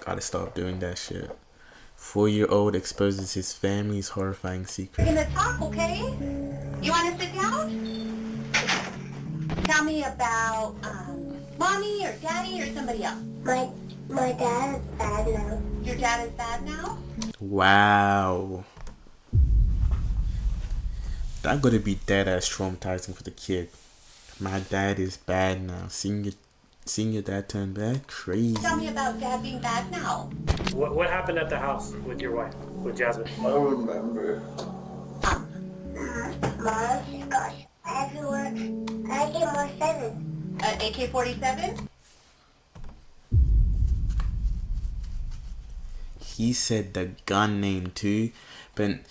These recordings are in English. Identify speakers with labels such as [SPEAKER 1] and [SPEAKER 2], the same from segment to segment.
[SPEAKER 1] Gotta stop doing that shit. 4-year-old exposes his family's horrifying secret.
[SPEAKER 2] We're gonna talk, okay? You wanna sit down? Tell me about, mommy or daddy or somebody else.
[SPEAKER 3] My dad is bad now.
[SPEAKER 2] Your dad is bad now?
[SPEAKER 1] Wow. That gotta be dead ass traumatizing for the kid. My dad is bad now. Seeing your dad turn bad? Crazy.
[SPEAKER 2] Tell me about dad being bad now.
[SPEAKER 4] What happened at the house with your wife, with Jasmine?
[SPEAKER 3] I don't remember. Mom, she got everywhere. I get more 7.
[SPEAKER 2] AK-47?
[SPEAKER 1] He said the gun name too, but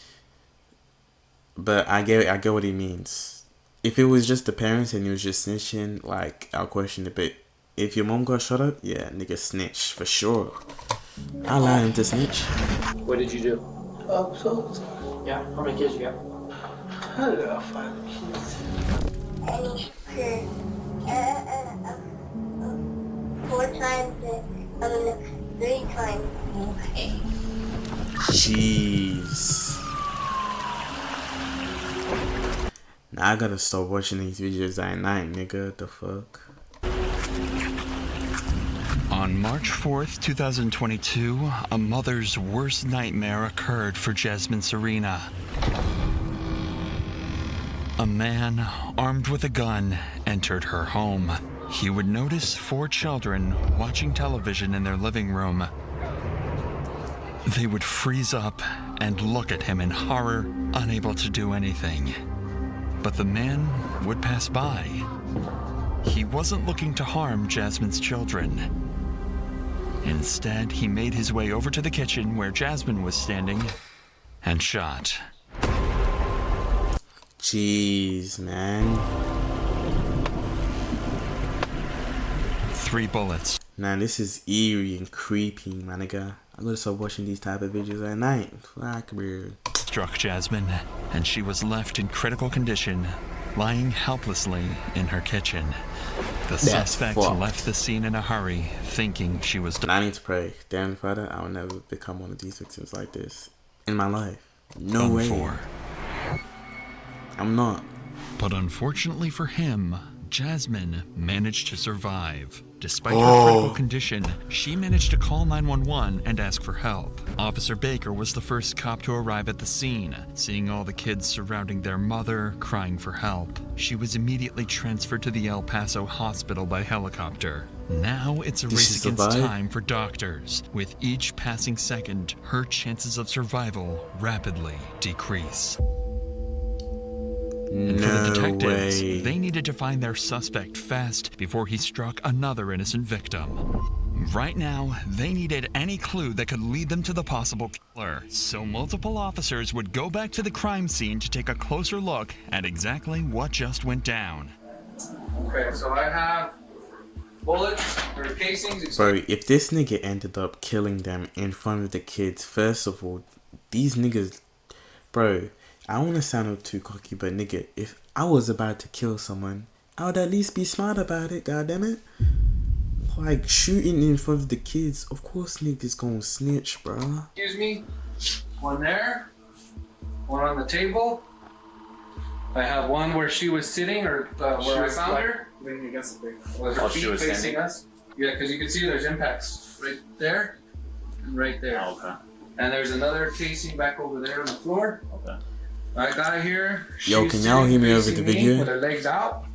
[SPEAKER 1] I get what he means. If it was just the parents and he was just snitching, like, I'll question it. But if your mom got shot up, yeah, nigga snitch for sure. I allow him to snitch.
[SPEAKER 4] What did you do?
[SPEAKER 3] I'm so
[SPEAKER 4] Yeah, how many kids you got?
[SPEAKER 3] I got 5 kids. And he said, 4 times, 3 times.
[SPEAKER 2] Okay.
[SPEAKER 1] Jeez. Now I gotta stop watching these videos at night, nigga. The fuck?
[SPEAKER 5] On March 4th, 2022, a mother's worst nightmare occurred for Jasmine Serena. A man armed with a gun entered her home. He would notice 4 children watching television in their living room. They would freeze up and look at him in horror, unable to do anything. But the man would pass by. He wasn't looking to harm Jasmine's children. Instead, he made his way over to the kitchen where Jasmine was standing and shot.
[SPEAKER 1] Jeez, man.
[SPEAKER 5] 3 bullets.
[SPEAKER 1] Nah, this is eerie and creepy, my nigga. I gotta start watching these type of videos at night. Fuck, bro.
[SPEAKER 5] Struck Jasmine, and she was left in critical condition, lying helplessly in her kitchen. The suspect left the scene in a hurry, thinking she was
[SPEAKER 1] I need to pray. Damn, Father, I'll never become one of these victims like this in my life. No way. I'm not.
[SPEAKER 5] But unfortunately for him, Jasmine managed to survive. Despite her critical condition, she managed to call 911 and ask for help. Officer Baker was the first cop to arrive at the scene, seeing all the kids surrounding their mother, crying for help. She was immediately transferred to the El Paso hospital by helicopter. Now it's a race against time for doctors. With each passing second, her chances of survival rapidly decrease. And for the detectives, they needed to find their suspect fast before he struck another innocent victim. Right now, they needed any clue that could lead them to the possible killer. So multiple officers would go back to the crime scene to take a closer look at exactly what just went down.
[SPEAKER 6] Okay, so I have bullets or casings.
[SPEAKER 1] Bro, if this nigga ended up killing them in front of the kids, first of all, these niggas, bro, I don't want to sound too cocky, but nigga, if I was about to kill someone, I would at least be smart about it, goddammit. Like, shooting in front of the kids, of course niggas gonna snitch, bro.
[SPEAKER 6] Excuse me. One there. One on the table. I have one where she was sitting, or where I found her.
[SPEAKER 7] Leaning against the big.
[SPEAKER 6] Was her feet facing us? Yeah, because you can see there's impacts right there and right there.
[SPEAKER 7] Oh, okay.
[SPEAKER 6] And there's another casing back over there on the floor.
[SPEAKER 7] Okay.
[SPEAKER 6] I got here.
[SPEAKER 1] Yo, can y'all hear me over the video?
[SPEAKER 6] With her legs out.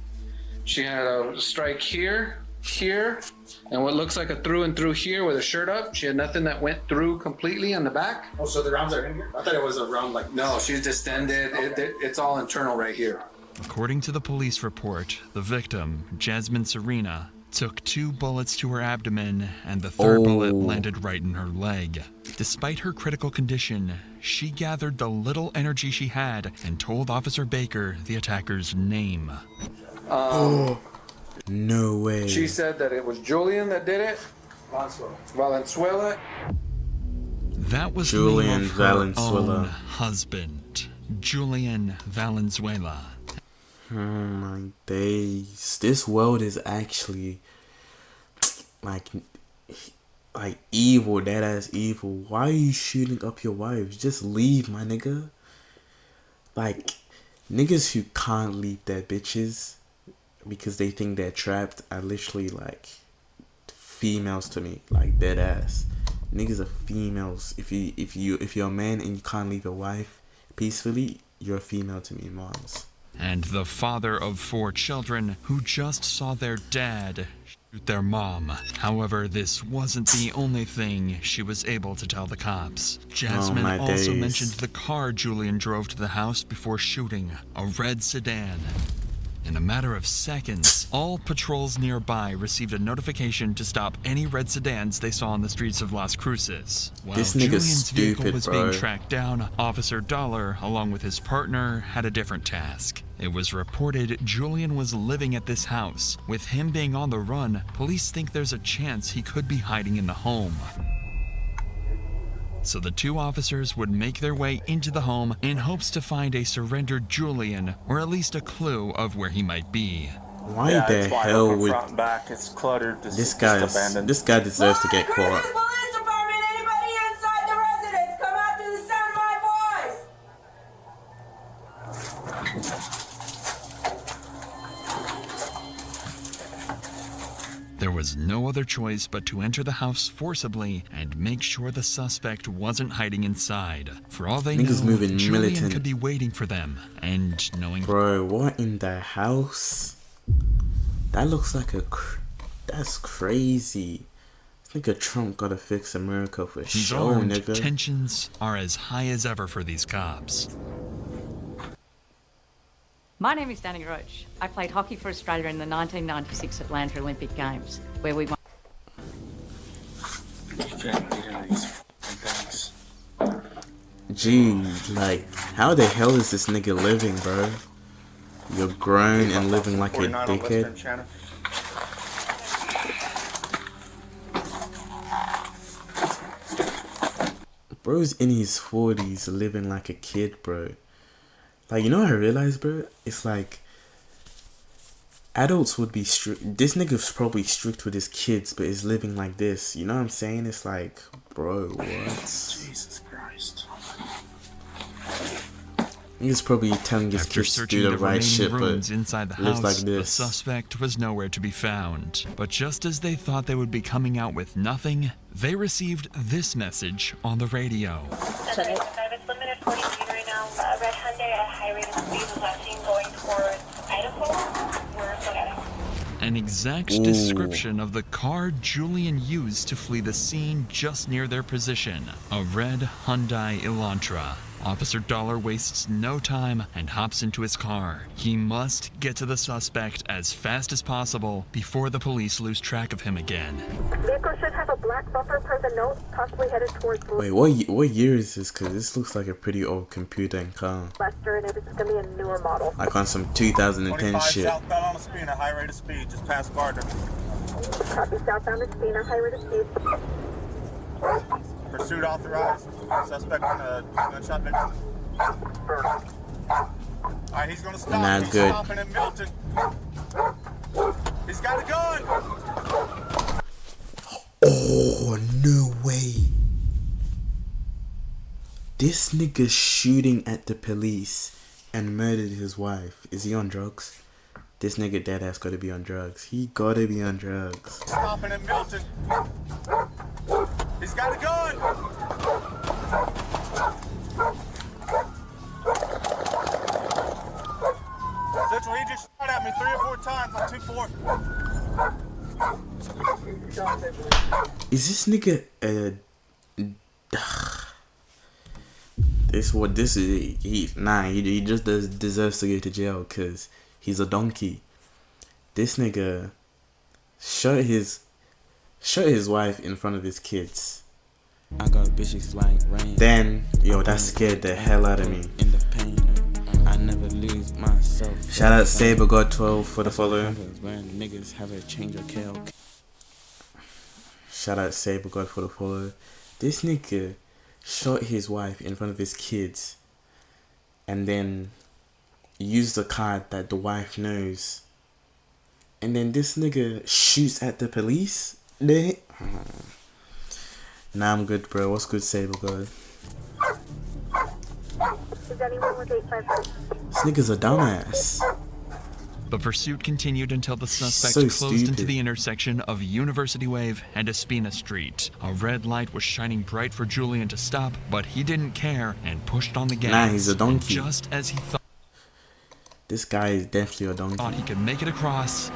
[SPEAKER 6] She had a strike here, here, and what looks like a through and through here with her shirt up. She had nothing that went through completely on the back.
[SPEAKER 7] Oh, so the rounds are in here? I thought it was a round like.
[SPEAKER 6] No, she's distended.
[SPEAKER 7] Okay.
[SPEAKER 6] It's all internal right here.
[SPEAKER 5] According to the police report, the victim, Jasmine Serena, took 2 bullets to her abdomen, and the 3rd bullet landed right in her leg. Despite her critical condition, she gathered the little energy she had and told Officer Baker the attacker's name.
[SPEAKER 1] No way.
[SPEAKER 6] She said that it was Julian that did it. Valenzuela.
[SPEAKER 5] That was
[SPEAKER 1] Julian
[SPEAKER 5] the name of her
[SPEAKER 1] Valenzuela.
[SPEAKER 5] own husband, Julian Valenzuela.
[SPEAKER 1] Oh my days. This world is actually like like evil, dead ass evil. Why are you shooting up your wives? Just leave, my nigga. Like, niggas who can't leave their bitches because they think they're trapped are literally like females to me, like dead ass. Niggas are females. If you're a man and you can't leave your wife peacefully, you're a female to me, moms.
[SPEAKER 5] And the father of 4 children who just saw their dad shoot their mom. However, this wasn't the only thing she was able to tell the cops. Jasmine
[SPEAKER 1] my
[SPEAKER 5] also
[SPEAKER 1] days.
[SPEAKER 5] mentioned the car Julian drove to the house before shooting, a red sedan. In a matter of seconds, all patrols nearby received a notification to stop any red sedans they saw on the streets of Las Cruces. While
[SPEAKER 1] This nigga's
[SPEAKER 5] Julian's vehicle
[SPEAKER 1] stupid,
[SPEAKER 5] was
[SPEAKER 1] bro.
[SPEAKER 5] being tracked down, Officer Dollar, along with his partner, had a different task. It was reported Julian was living at this house. With him being on the run, police think there's a chance he could be hiding in the home. So the 2 officers would make their way into the home in hopes to find a surrendered Julian, or at least a clue of where he might be.
[SPEAKER 1] Why the hell would
[SPEAKER 8] front and back? It's cluttered.
[SPEAKER 1] this guy deserves to get caught?
[SPEAKER 9] Police department, anybody inside the residence, come out to the sound of my voice.
[SPEAKER 5] There was no other choice but to enter the house forcibly and make sure the suspect wasn't hiding inside. For all they
[SPEAKER 1] Niggas
[SPEAKER 5] knew,
[SPEAKER 1] moving
[SPEAKER 5] Julian
[SPEAKER 1] militant.
[SPEAKER 5] could be waiting for them, and knowing
[SPEAKER 1] Bro, what in the house? That looks like that's crazy. I think a Trump gotta fix America for
[SPEAKER 5] he's
[SPEAKER 1] sure,
[SPEAKER 5] armed,
[SPEAKER 1] nigga.
[SPEAKER 5] tensions are as high as ever for these cops.
[SPEAKER 10] My name is Danny Roach. I played hockey for Australia in the 1996 Atlanta Olympic Games, where we won.
[SPEAKER 1] Gee, like, how the hell is this nigga living, bro? You're grown and living like a dickhead. Bro's in his 40s living like a kid, bro. Like, you know what I realized, bro? It's like, adults would be strict. This nigga's probably strict with his kids, but is living like this. You know what I'm saying? It's like, bro, what?
[SPEAKER 8] Jesus Christ.
[SPEAKER 1] He's probably telling his
[SPEAKER 5] After
[SPEAKER 1] kids to
[SPEAKER 5] searching
[SPEAKER 1] do the
[SPEAKER 5] the
[SPEAKER 1] right
[SPEAKER 5] remaining
[SPEAKER 1] shit,
[SPEAKER 5] rooms
[SPEAKER 1] but
[SPEAKER 5] inside the
[SPEAKER 1] lives
[SPEAKER 5] house,
[SPEAKER 1] like
[SPEAKER 5] the
[SPEAKER 1] this.
[SPEAKER 5] suspect was nowhere to be found. But just as they thought they would be coming out with nothing, they received this message on the radio.
[SPEAKER 2] It's limited 40 speed right now. Red Hyundai at a high rate of speed was last seen going towards Idaho. We're forgetting.
[SPEAKER 5] An exact
[SPEAKER 1] Ooh.
[SPEAKER 5] description of the car Julian used to flee the scene just near their position. A red Hyundai Elantra. Officer Dollar wastes no time and hops into his car. He must get to the suspect as fast as possible before the police lose track of him again.
[SPEAKER 2] Vehicle should have a black bumper per the note, possibly headed towards
[SPEAKER 1] Wait, what year is this? Cause this looks like a pretty old computer and car.
[SPEAKER 2] Lester, and this is gonna be a newer model.
[SPEAKER 1] Like on some 2010 shit.
[SPEAKER 8] Southbound on the speed, a high rate of speed, just past Gardner.
[SPEAKER 2] Copy southbound at Spina, high rate of speed.
[SPEAKER 8] Pursuit authorized. Suspect on a gunshot victim. Alright, he's gonna stop.
[SPEAKER 1] Not
[SPEAKER 8] He's
[SPEAKER 1] good.
[SPEAKER 8] stopping in Milton. He's got a gun!
[SPEAKER 1] Oh, no way. This nigga shooting at the police and murdered his wife. Is he on drugs? This nigga dead ass gotta be on drugs. He gotta be on drugs.
[SPEAKER 8] Stopping in Milton. He's got a gun! Central, he just shot at me 3 or 4 times on 2-4.
[SPEAKER 1] Is this nigga he just deserves to go to jail because he's a donkey. This nigga shot his wife in front of his kids.
[SPEAKER 11] I got bitches like rain.
[SPEAKER 1] Then, yo, that scared the hell out of me.
[SPEAKER 11] In the pain, I never lose myself.
[SPEAKER 1] Shout out Saber God 12 for the follow.
[SPEAKER 11] When niggas have a change of KO.
[SPEAKER 1] Shout out Saber God for the follow. This nigga shot his wife in front of his kids and then used the card that the wife knows. And then this nigga shoots at the police. Nah, I'm good, bro. What's good, Sable God?
[SPEAKER 9] Is anyone with 855?
[SPEAKER 1] This nigga's a dumbass.
[SPEAKER 5] The pursuit continued until the suspect
[SPEAKER 1] So
[SPEAKER 5] closed into
[SPEAKER 1] stupid.
[SPEAKER 5] the intersection of University Wave and Espina Street. A red light was shining bright for Julian to stop, but he didn't care and pushed on the gas.
[SPEAKER 1] Nah, he's a donkey.
[SPEAKER 5] Just as he
[SPEAKER 1] This guy is definitely a donkey.
[SPEAKER 5] thought he could make it across,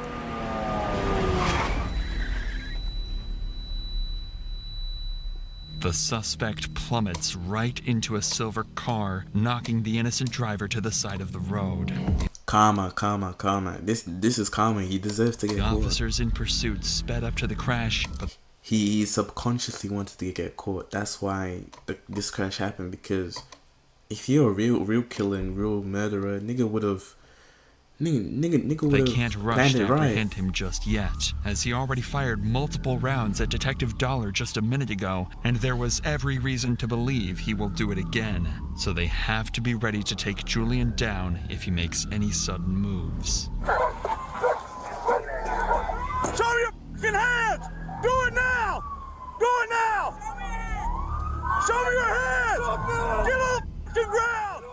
[SPEAKER 5] the suspect plummets right into a silver car, knocking the innocent driver to the side of the road.
[SPEAKER 1] Karma. This is karma. He deserves to get
[SPEAKER 5] The
[SPEAKER 1] caught.
[SPEAKER 5] officers in pursuit sped up to the crash, but
[SPEAKER 1] He subconsciously wanted to get caught. That's why this crash happened. Because if you're a real killer and real murderer, nigga would have. Nigga would
[SPEAKER 5] they
[SPEAKER 1] have
[SPEAKER 5] can't rush
[SPEAKER 1] planned
[SPEAKER 5] to
[SPEAKER 1] it right.
[SPEAKER 5] apprehend him just yet, as he already fired multiple rounds at Detective Dollar just a minute ago, and there was every reason to believe he will do it again. So they have to be ready to take Julian down if he makes any sudden moves.
[SPEAKER 8] Show me your fucking hands! Do it now! Do it now! Show me your hands! Get on the fucking ground!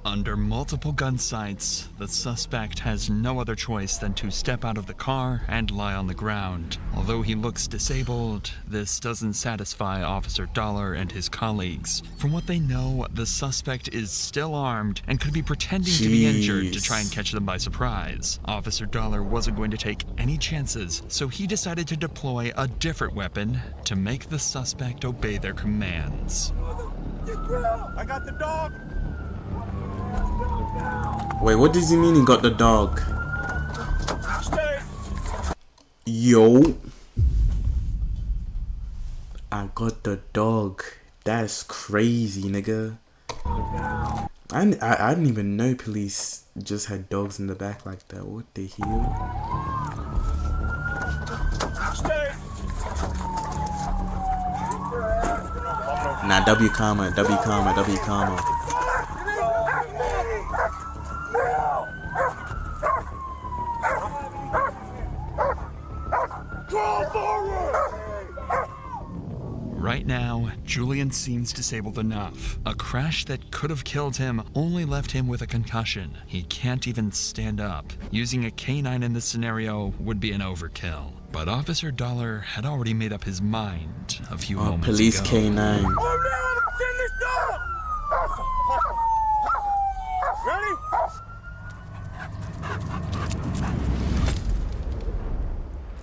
[SPEAKER 5] Under multiple gun sights, the suspect has no other choice than to step out of the car and lie on the ground. Although he looks disabled, this doesn't satisfy Officer Dollar and his colleagues. From what they know, the suspect is still armed and could be pretending to be injured to try and catch them by surprise. Officer Dollar wasn't going to take any chances, so he decided to deploy a different weapon to make the suspect obey their commands.
[SPEAKER 8] I got the dog!
[SPEAKER 1] Wait, what does he mean he got the dog?
[SPEAKER 8] Stay!
[SPEAKER 1] Yo. I got the dog. That's crazy, nigga. I didn't even know police just had dogs in the back like that. What the hell?
[SPEAKER 8] Stay!
[SPEAKER 1] Nah, W comma.
[SPEAKER 5] Right now, Julian seems disabled enough. A crash that could have killed him only left him with a concussion. He can't even stand up. Using a canine in this scenario would be an overkill. But Officer Dollar had already made up his mind a few moments
[SPEAKER 1] police
[SPEAKER 5] ago.
[SPEAKER 1] K9.
[SPEAKER 8] Oh no! Send this dog! Ready?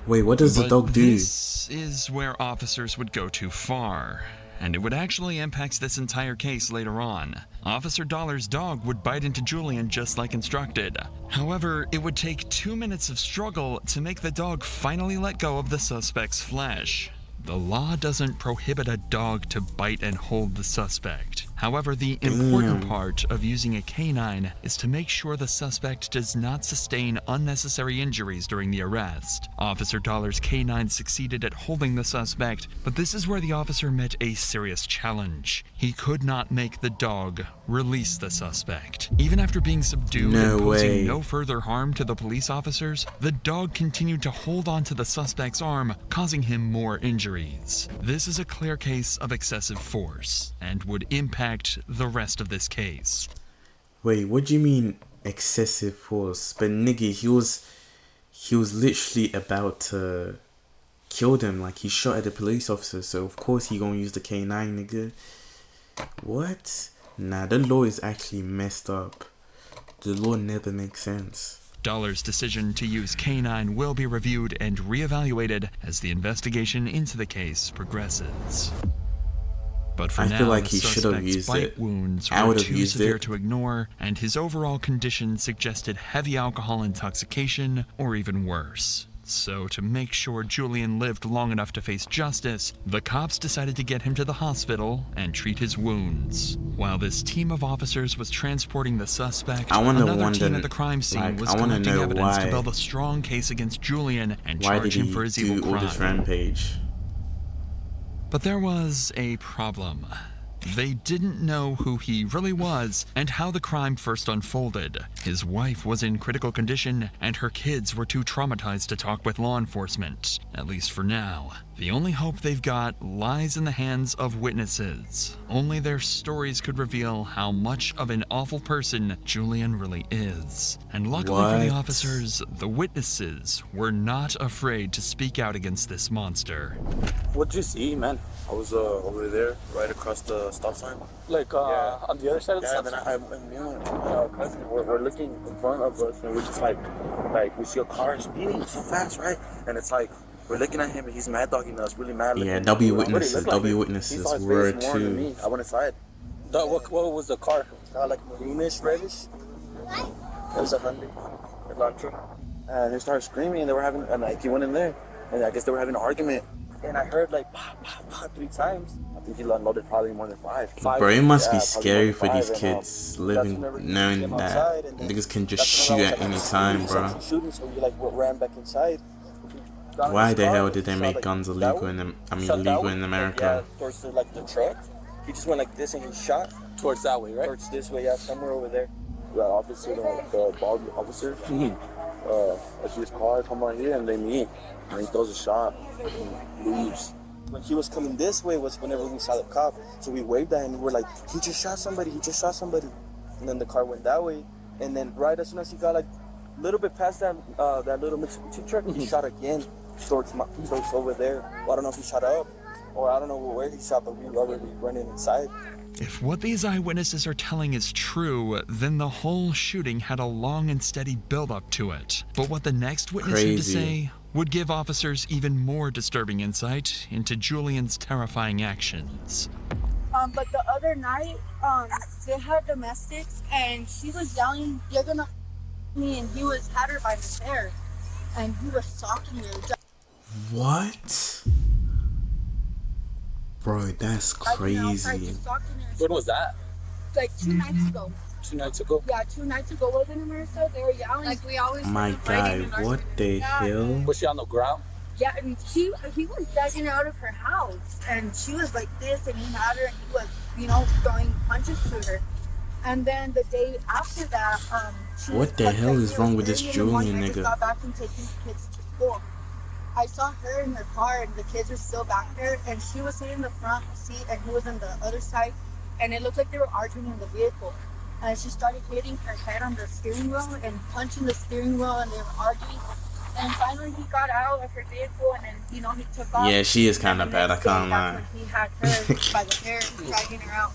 [SPEAKER 1] Wait, what does the
[SPEAKER 5] But
[SPEAKER 1] dog do?
[SPEAKER 5] This is where officers would go too far, and it would actually impact this entire case later on. Officer Dollar's dog would bite into Julian just like instructed. However, it would take 2 minutes of struggle to make the dog finally let go of the suspect's flesh. The law doesn't prohibit a dog to bite and hold the suspect. However, the important part of using a canine is to make sure the suspect does not sustain unnecessary injuries during the arrest. Officer Dollar's canine succeeded at holding the suspect, but this is where the officer met a serious challenge. He could not make the dog release the suspect. Even after being subdued and posing no further harm to the police officers, the dog continued to hold on to the suspect's arm, causing him more injuries. This is a clear case of excessive force and would impact the rest of this case.
[SPEAKER 1] Wait, what do you mean excessive force? But nigga, he was literally about to kill them. Like, he shot at the police officer, so of course he gonna use the K9, nigga. What? Nah, the law is actually messed up. The law never makes sense.
[SPEAKER 5] Dollar's decision to use K9 will be reviewed and reevaluated as the investigation into the case progresses. But for now,
[SPEAKER 1] feel like
[SPEAKER 5] the
[SPEAKER 1] he should have
[SPEAKER 5] suspect's
[SPEAKER 1] used
[SPEAKER 5] bite
[SPEAKER 1] it.
[SPEAKER 5] wounds
[SPEAKER 1] I
[SPEAKER 5] were
[SPEAKER 1] would have
[SPEAKER 5] too
[SPEAKER 1] used
[SPEAKER 5] severe
[SPEAKER 1] it.
[SPEAKER 5] to ignore, and his overall condition suggested heavy alcohol intoxication or even worse. So to make sure Julian lived long enough to face justice, the cops decided to get him to the hospital and treat his wounds. While this team of officers was transporting the suspect, another team at the crime scene was collecting evidence to build a strong case against Julian and charge him for his evil
[SPEAKER 1] all this
[SPEAKER 5] crime.
[SPEAKER 1] rampage?
[SPEAKER 5] But there was a problem. They didn't know who he really was and how the crime first unfolded. His wife was in critical condition and her kids were too traumatized to talk with law enforcement, at least for now. The only hope they've got lies in the hands of witnesses. Only their stories could reveal how much of an awful person Julian really is. And luckily for the officers, the witnesses were not afraid to speak out against this monster.
[SPEAKER 12] What'd you see, man? I was over there, right across the stop sign.
[SPEAKER 3] Like on the other side of the stop
[SPEAKER 12] sign?
[SPEAKER 3] sign?
[SPEAKER 12] Yeah, and me and my cousin, we're looking in front of us, and we're just like we see a car speeding so fast, right? And it's like, we're looking at him, and he's mad dogging us, really mad.
[SPEAKER 1] Yeah, W witnesses were too.
[SPEAKER 12] I went inside.
[SPEAKER 3] What was the car?
[SPEAKER 12] Like maroonish, reddish. It was a Hyundai, a Elantra. And they started screaming, and they were having, and like he went in there, and I guess they were having an argument. And I heard like pop, pop, pop 3 times. I think he unloaded probably more than 5.
[SPEAKER 1] Bro, it must be scary for these kids living, knowing that niggas can just shoot at any time, bro.
[SPEAKER 12] Shooting, so we like ran back inside.
[SPEAKER 1] Why the hell did they make guns illegal in legal in America?
[SPEAKER 12] Yeah, towards the truck. He just went like this and he shot
[SPEAKER 3] towards that way, right?
[SPEAKER 12] Towards this way, yeah, somewhere over there. The officer, the bald officer, I see his car come right here and they meet. And he throws a shot and leaves. When he was coming this way was whenever we saw the cop. So we waved at him and we were like, he just shot somebody. And then the car went that way. And then right as soon as he got like a little bit past that little Mitsubishi truck, he shot again towards over there. Well, I don't know if he shot up or I don't know where he shot, but we were already running inside.
[SPEAKER 5] If what these eyewitnesses are telling is true, then the whole shooting had a long and steady build-up to it. But what the next witness had to say would give officers even more disturbing insight into Julian's terrifying actions.
[SPEAKER 13] But the other night, they had domestics, and she was yelling, "You're gonna me," and he had her by the hair, and he was stalking her.
[SPEAKER 1] What? Bro, that's crazy.
[SPEAKER 3] When was that?
[SPEAKER 13] Like 2 nights ago.
[SPEAKER 3] 2 nights ago?
[SPEAKER 13] Yeah, 2 nights ago, wasn't it, Marissa? They were yelling. Like we always.
[SPEAKER 1] My guy, what the hell?
[SPEAKER 3] Was she on the ground?
[SPEAKER 13] Yeah, and he was dragging her out of her house, and she was like this, and he had her, and he was, throwing punches to her. And then the day after that,
[SPEAKER 1] what the hell is wrong with this Julian nigga?
[SPEAKER 13] I just got back from taking the kids to school. I saw her in her car, and the kids were still back there, and she was sitting in the front seat, and he was on the other side, and it looked like they were arguing in the vehicle. And she started hitting her head on the steering wheel and punching the steering wheel, and they were arguing. And finally, he got out of her vehicle, and then, he took off.
[SPEAKER 1] Yeah, she is kind of bad, I can't lie.
[SPEAKER 13] He had her by the hair, dragging her out.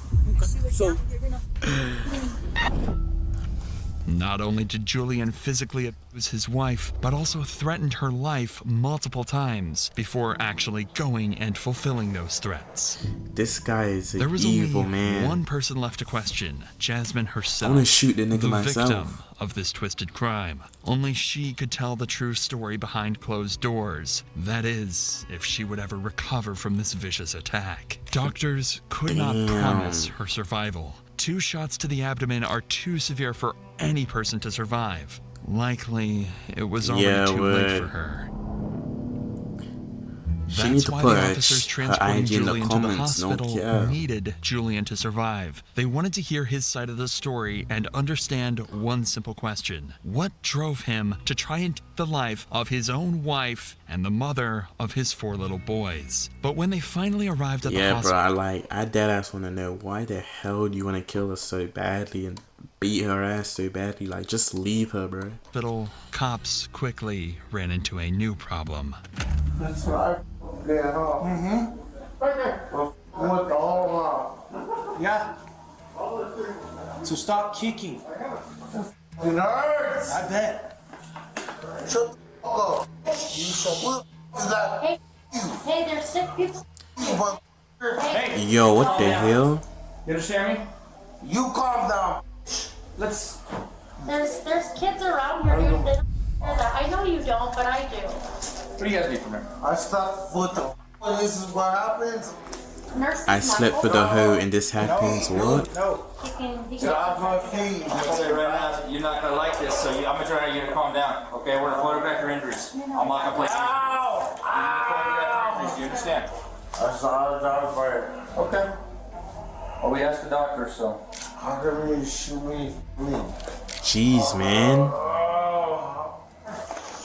[SPEAKER 13] She was
[SPEAKER 3] so,
[SPEAKER 5] Not only did Julian physically abuse his wife, but also threatened her life multiple times before actually going and fulfilling those threats.
[SPEAKER 1] This guy is an
[SPEAKER 5] there was
[SPEAKER 1] evil
[SPEAKER 5] only
[SPEAKER 1] man.
[SPEAKER 5] one person left to question, Jasmine herself.
[SPEAKER 1] I want to shoot the nigga
[SPEAKER 5] the
[SPEAKER 1] myself.
[SPEAKER 5] victim of this twisted crime. Only she could tell the true story behind closed doors. That is, if she would ever recover from this vicious attack. Doctors could not promise her survival. 2 shots to the abdomen are too severe for any person to survive. Likely, it was already too late for her.
[SPEAKER 1] She needs to
[SPEAKER 5] That's why
[SPEAKER 1] put
[SPEAKER 5] the officers
[SPEAKER 1] her
[SPEAKER 5] transporting
[SPEAKER 1] IG in the
[SPEAKER 5] Julian to the
[SPEAKER 1] comments, no
[SPEAKER 5] hospital
[SPEAKER 1] care.
[SPEAKER 5] needed Julian to survive. They wanted to hear his side of the story and understand one simple question. What drove him to try and take the life of his own wife and the mother of his 4 little boys? But when they finally arrived at the hospital...
[SPEAKER 1] Yeah, bro, I deadass want to know why the hell do you want to kill her so badly and beat her ass so badly? Like, just leave her, bro.
[SPEAKER 5] Hospital, cops quickly ran into a new problem.
[SPEAKER 8] That's right. Yeah, Well, what the whole yeah. So stop kicking. It hurts. I bet. Shut the up. You shut up.
[SPEAKER 2] Hey, there's sick people.
[SPEAKER 8] Hey.
[SPEAKER 1] Yo, what the hell?
[SPEAKER 8] You understand me? You calm down. Let's.
[SPEAKER 2] There's kids around here who they don't hear that. I know you don't, but I do.
[SPEAKER 8] What do you guys need from him? I stopped with the. This is what happens.
[SPEAKER 1] I slept with a hoe and this happens. What?
[SPEAKER 8] No. Get off my feet.
[SPEAKER 14] I'm gonna say right now, you're not gonna like this, so I'm gonna try to get you to calm down. Okay, we're gonna photograph your injuries. I'm not gonna place you.
[SPEAKER 8] Ow!
[SPEAKER 14] Photograph your injuries. Do you understand?
[SPEAKER 8] I saw it. Okay.
[SPEAKER 14] Well, we asked the doctor, so.
[SPEAKER 12] How come you shoot me?
[SPEAKER 1] Jeez, man.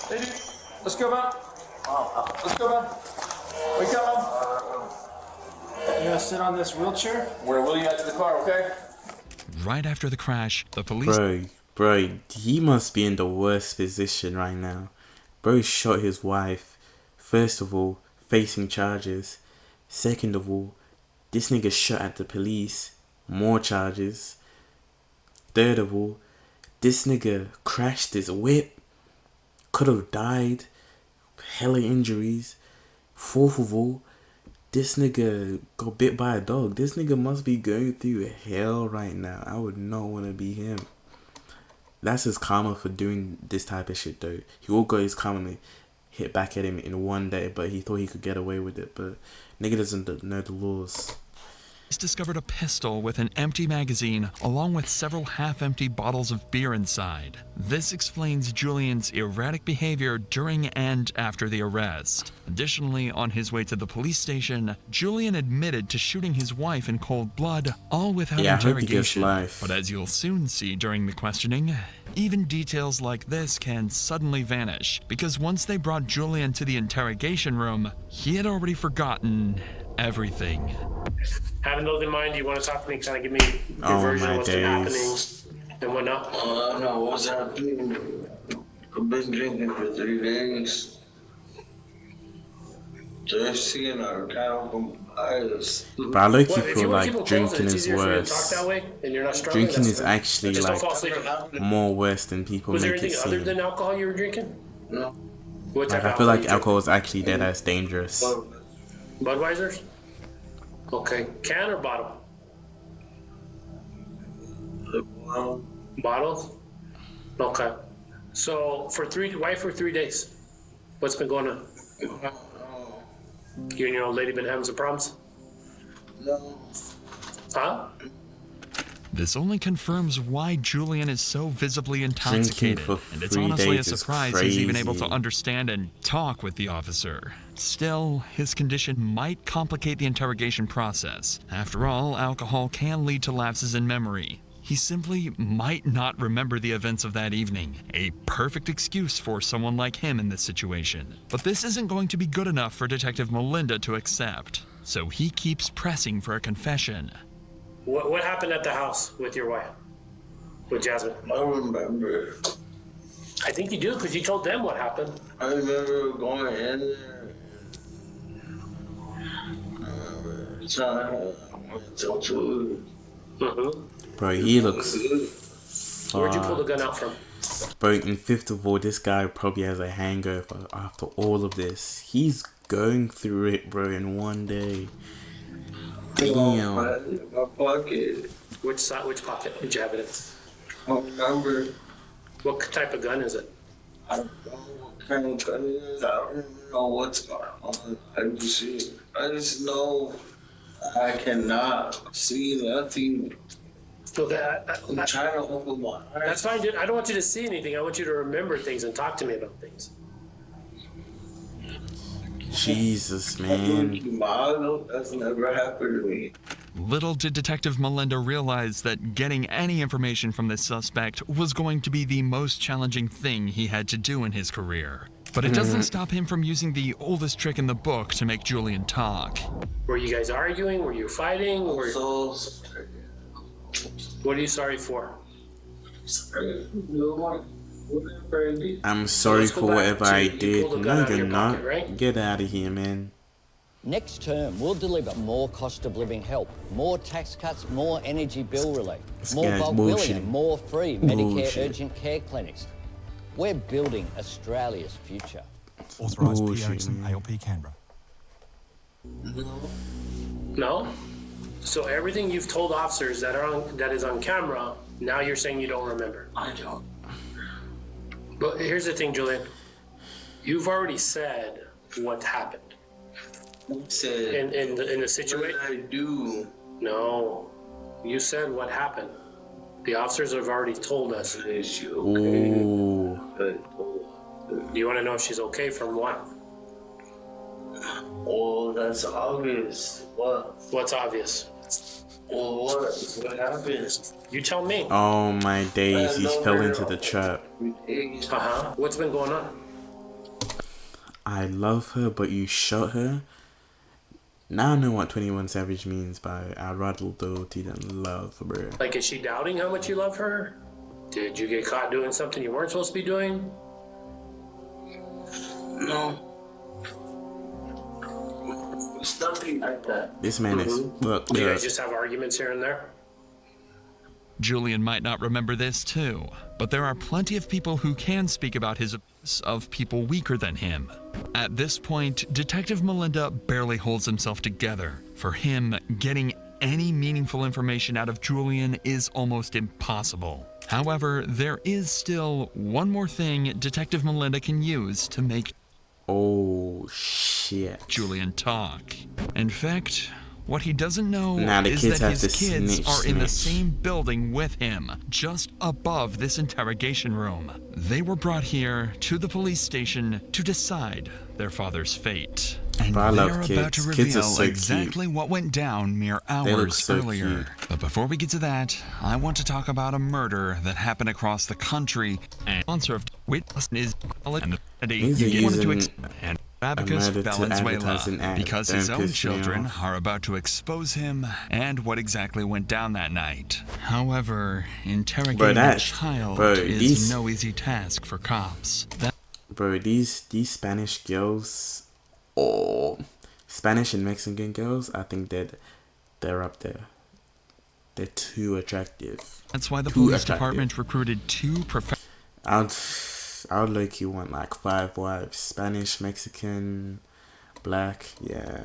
[SPEAKER 14] Hey, dude. Let's go, man. Let's go, man. Wake up, man. You gonna sit on this wheelchair? We're gonna wheel you out to the car, okay?
[SPEAKER 5] Right after the crash, the police...
[SPEAKER 1] Bro, he must be in the worst position right now. Bro shot his wife. First of all, facing charges. Second of all, this nigga shot at the police. More charges. Third of all, this nigga crashed his whip. Could have died. Hella injuries. Fourth of all, this nigga got bit by a dog. This nigga must be going through hell right now. I would not want to be him. That's his karma for doing this type of shit though. He all got his karma hit back at him in one day, but he thought he could get away with it. But nigga doesn't know the laws.
[SPEAKER 5] Discovered a pistol with an empty magazine along with several half-empty bottles of beer inside. This explains Julian's erratic behavior during and after the arrest. Additionally, on his way to the police station, Julian admitted to shooting his wife in cold blood, all without interrogation. But as you'll soon see during the questioning, even details like this can suddenly vanish, because once they brought Julian to the interrogation room, he had already forgotten everything.
[SPEAKER 4] Having those in mind, do you want to talk to me, kind of give me your version of what's been happening and whatnot?
[SPEAKER 3] No, what's happening? I've been drinking for 3 days. Thirsty and I can't compliance.
[SPEAKER 1] But I look, you feel like drinking is worse. Drinking is actually like more worse than people make it seem.
[SPEAKER 4] Was there anything other than alcohol you were drinking?
[SPEAKER 3] No.
[SPEAKER 1] Like, I feel like alcohol is actually dead ass dangerous.
[SPEAKER 4] Budweiser's? Okay. Can or bottle? Bottles? Okay. So why for 3 days? What's been going on? You and your old lady been having some problems?
[SPEAKER 3] No.
[SPEAKER 4] Huh?
[SPEAKER 5] This only confirms why Julian is so visibly intoxicated, and it's honestly a surprise he's even able to understand and talk with the officer. Still, his condition might complicate the interrogation process. After all, alcohol can lead to lapses in memory. He simply might not remember the events of that evening, a perfect excuse for someone like him in this situation. But this isn't going to be good enough for Detective Melinda to accept, so he keeps pressing for a confession.
[SPEAKER 4] What happened at the house with your wife? With Jasmine?
[SPEAKER 3] I remember.
[SPEAKER 4] I think you do, because you told them what happened.
[SPEAKER 3] I remember going in there.
[SPEAKER 1] Bro, he looks...
[SPEAKER 4] Where'd you pull the gun out from?
[SPEAKER 1] Bro, and fifth of all, this guy probably has a hangover after all of this. He's going through it, bro, in one day. Damn.
[SPEAKER 3] My pocket.
[SPEAKER 4] Which pocket did you have it in?
[SPEAKER 3] I remember.
[SPEAKER 4] What type of gun is it?
[SPEAKER 3] I don't know what kind of gun it is. I don't even know what's going on. I just know I cannot see nothing.
[SPEAKER 4] So
[SPEAKER 3] I'm trying to open my eyes.
[SPEAKER 4] That's fine, dude. I don't want you to see anything. I want you to remember things and talk to me about things.
[SPEAKER 1] Jesus, man.
[SPEAKER 3] That's never happened to me.
[SPEAKER 5] Little did Detective Melinda realize that getting any information from this suspect was going to be the most challenging thing he had to do in his career. But it doesn't stop him from using the oldest trick in the book to make Julian talk.
[SPEAKER 4] Were you guys arguing? Were you fighting? Or... What are you sorry for?
[SPEAKER 1] I'm sorry for whatever I did. No, you're not. Get out of here, man.
[SPEAKER 15] Next term, we'll deliver more cost of living help, more tax cuts, more energy bill relief, more bulk billing, and more free Medicare urgent care clinics. We're building Australia's future.
[SPEAKER 16] Authorised P. Erickson, ALP Canberra.
[SPEAKER 4] No? So everything you've told officers that is on camera, now you're saying you don't remember?
[SPEAKER 3] I don't.
[SPEAKER 4] But here's the thing, Julian. You've already said what happened.
[SPEAKER 3] Said
[SPEAKER 4] in the situation.
[SPEAKER 3] What did I do?
[SPEAKER 4] No, you said what happened. The officers have already told us.
[SPEAKER 3] Is she okay?
[SPEAKER 1] Ooh.
[SPEAKER 4] Do you want to know if she's okay from what?
[SPEAKER 3] Oh, that's obvious. What?
[SPEAKER 4] What's obvious?
[SPEAKER 3] Well, what happened?
[SPEAKER 4] You tell me.
[SPEAKER 1] Oh my days, he fell into the trap.
[SPEAKER 4] What's been going on?
[SPEAKER 1] I love her, but you shot her. Now I know what 21 Savage means by I'd rather loyalty than love, bro.
[SPEAKER 4] Like, is she doubting how much you love her? Did you get caught doing something you weren't supposed to be doing?
[SPEAKER 3] No. It's nothing like that.
[SPEAKER 1] This man is look.
[SPEAKER 4] Do you guys just have arguments here and there?
[SPEAKER 5] Julian might not remember this too, but there are plenty of people who can speak about his of people weaker than him. At this point, Detective Melinda barely holds himself together. For him, getting any meaningful information out of Julian is almost impossible. However, there is still one more thing Detective Melinda can use to make Julian talk. In fact, what he doesn't know is that his kids are in the same building with him, just above this interrogation room. They were brought here to the police station to decide their father's fate. And they're about to reveal exactly what went down mere hours earlier. But before we get to that, I want to talk about a murder that happened across the country. And sponsor of Witness is and Abacus Valenzuela, because his own children are about to expose him and what exactly went down that night. However, interrogating a child is no easy task for cops.
[SPEAKER 1] Bro, these Spanish girls, or Spanish and Mexican girls, I think they're up there. They're too attractive.
[SPEAKER 5] That's why the police department recruited 2 professionals.
[SPEAKER 1] I would like you want like 5 wives. Spanish, Mexican, black, yeah.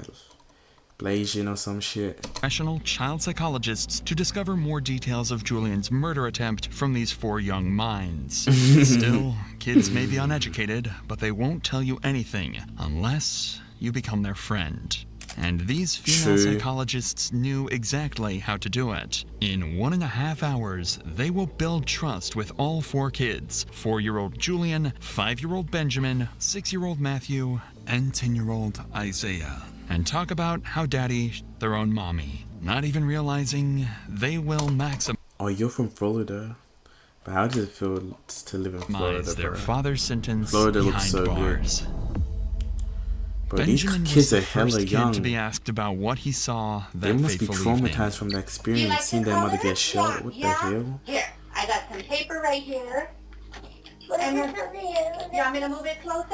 [SPEAKER 1] Blasian or some shit.
[SPEAKER 5] Professional child psychologists to discover more details of Julian's murder attempt from these 4 young minds. Still, kids may be uneducated, but they won't tell you anything unless you become their friend. And these female psychologists knew exactly how to do it. In 1.5 hours, they will build trust with all 4 kids. 4-year-old Julian, 5-year-old Benjamin, 6-year-old Matthew, and 10-year-old Isaiah. And talk about how daddy their own mommy, not even realizing they will maximize.
[SPEAKER 1] Oh, you're from Florida. But how does it feel to live in Florida,
[SPEAKER 5] their father's sentence
[SPEAKER 1] Florida
[SPEAKER 5] behind
[SPEAKER 1] looks so
[SPEAKER 5] bars.
[SPEAKER 1] good. Bro,
[SPEAKER 5] Benjamin
[SPEAKER 1] these kids
[SPEAKER 5] was
[SPEAKER 1] are
[SPEAKER 5] the
[SPEAKER 1] hella
[SPEAKER 5] first
[SPEAKER 1] young.
[SPEAKER 5] kid to be asked about what he saw that
[SPEAKER 1] They must be
[SPEAKER 5] fateful evening.
[SPEAKER 1] traumatized from the experience, seeing their mother get shot. What the hell?
[SPEAKER 2] Here, I got some paper right here. And you want me to move it closer?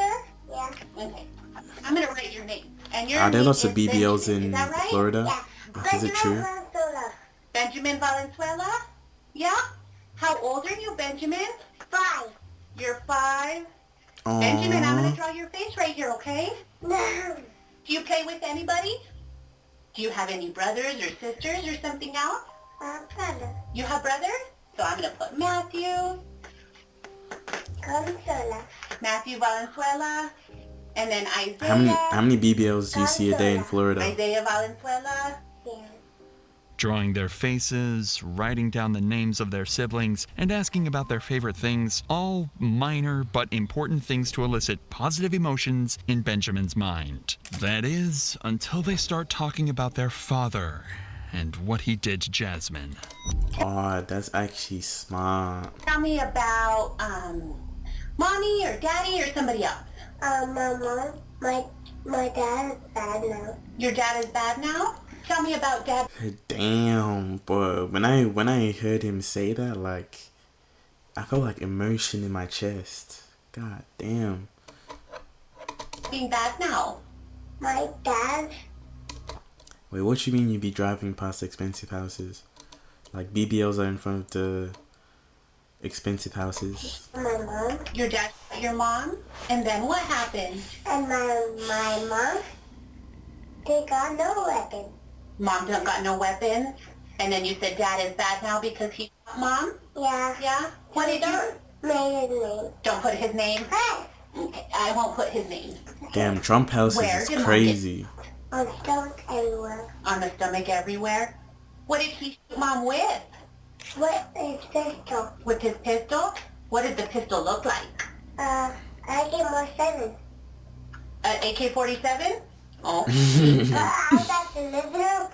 [SPEAKER 2] Yeah. Okay. I'm gonna write your name. And your
[SPEAKER 1] Are there
[SPEAKER 2] name
[SPEAKER 1] lots of
[SPEAKER 2] is
[SPEAKER 1] BBLs
[SPEAKER 2] Benjamin.
[SPEAKER 1] in
[SPEAKER 2] Is that right?
[SPEAKER 1] Florida?
[SPEAKER 2] Yeah.
[SPEAKER 1] Is it true?
[SPEAKER 2] Benjamin Valenzuela? Yeah? How old are you, Benjamin? 5. You're 5?
[SPEAKER 1] Aww.
[SPEAKER 2] Benjamin, I'm gonna draw your face right here, okay? No. Do you play with anybody? Do you have any brothers or sisters or something else? Brother. You have brothers? So I'm gonna put Matthew. Valenzuela. Matthew Valenzuela. And then Isaiah.
[SPEAKER 1] How many BBLs do you see a day in Florida?
[SPEAKER 2] Isaiah Valenzuela. Yeah.
[SPEAKER 5] Drawing their faces, writing down the names of their siblings, and asking about their favorite things, all minor but important things to elicit positive emotions in Benjamin's mind. That is, until they start talking about their father and what he did to Jasmine.
[SPEAKER 1] Oh, that's actually smart.
[SPEAKER 2] Tell me about, mommy or daddy or somebody else. My dad is bad now. Your dad is bad now? Tell me about dad.
[SPEAKER 1] Damn, boy. When I heard him say that, like, I felt like emotion in my chest. God damn.
[SPEAKER 2] Being bad now. My dad.
[SPEAKER 1] Wait, what you mean you be driving past expensive houses? Like BBLs are in front of the expensive houses.
[SPEAKER 2] My mom. Your dad, your mom? And then what happened? And my mom, they got no weapon. Mom don't got no weapons? And then you said dad is bad now because he shot mom? Yeah. Yeah? What did you... Don't his name. Don't put his name? Okay, I won't put his name.
[SPEAKER 1] Damn, Trump houses is crazy.
[SPEAKER 2] On the stomach everywhere. On the stomach everywhere? What did he shoot mom with? With his pistol. With his pistol? What did the pistol look like? AK-47. AK-47? Oh. I was at the living room.